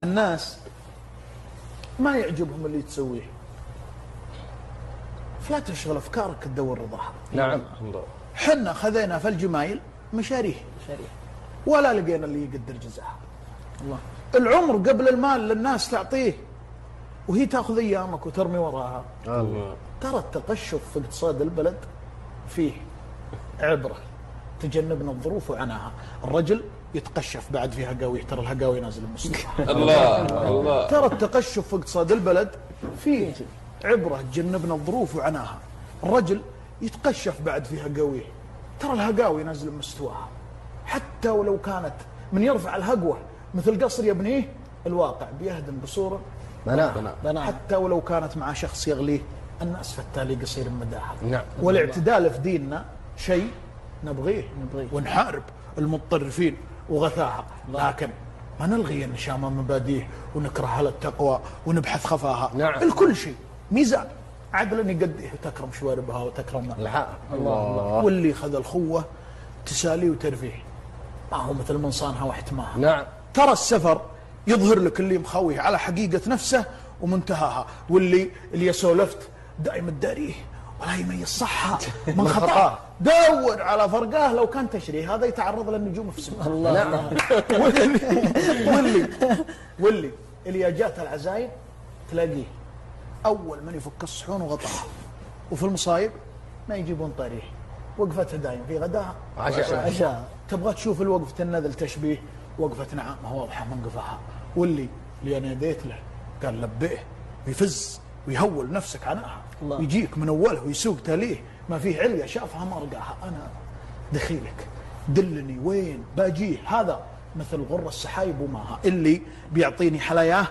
الناس ما يعجبهم اللي تسويه، فلا تشغل افكارك تدور رضاها. نعم. حنا خذينا في الجمايل مشاريه ولا لقينا اللي يقدر جزاها. الله. العمر قبل المال للناس تعطيه وهي تاخذ ايامك وترمي وراها. الله. ترى التقشف في اقتصاد البلد فيه عبره، تجنبنا الظروف وعناها. الرجل يتقشف بعد في هقاويه، ترى الهقاوي نازل المستوى. الله الله. ترى التقشف في اقتصاد البلد فيه عبره، تجنبنا الظروف وعناها. الرجل يتقشف بعد في هقاويه، ترى الهقاوي نازل مستواها. حتى ولو كانت من يرفع الهقوه مثل قصر يبنيه، الواقع بيهدم بصوره بناء. حتى ولو كانت مع شخص يغليه، الناس فالتالي قصير مداها. نعم. والاعتدال في ديننا شيء نبغيه ونحارب المتطرفين وغثاها، لكن ما نلغي النشامة مبادئه ونكره على التقوى ونبحث خفاها. نعم. الكل شيء ميزان، عدلا يقديه وتكرم شواربها وتكرم الله. واللي خذ الخوة تسالي وترفيه، ما هو مثل من صانها واحتماها. نعم. ترى السفر يظهر لك اللي مخويه على حقيقة نفسه ومنتهاها، واللي سولفت دائما الداريه ولا يميز صحها من خطأ. دور على فرقاه لو كان تشري، هذا يتعرض للنجوم في سماء. الله. واللي اللي جات العزايم تلاقيه اول من يفك الصحون وغطاها، وفي المصايب ما يجيبون طريح، وقفته دايم في غداها عشاء. تبغى تشوف الوقفة النذل تشبيه وقفة نعامة واضحة من قفاها. واللي انا ناديت له قال لبئه ويفز ويهول نفسك عناها، ويجيك من اوله ويسوق تاليه، ما فيه عليا شافها ما رقاها. انا دخيلك دلني وين باجيه، هذا مثل غر السحايب وماها. اللي بيعطيني حلاياه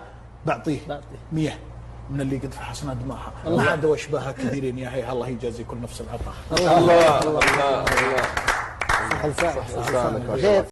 بعطيه 100 من اللي قد فحصنا دماها. ما عاد واشباهها كثيرين يا هي، الله يجازي كل نفس العطاء. الله الله الله. صح.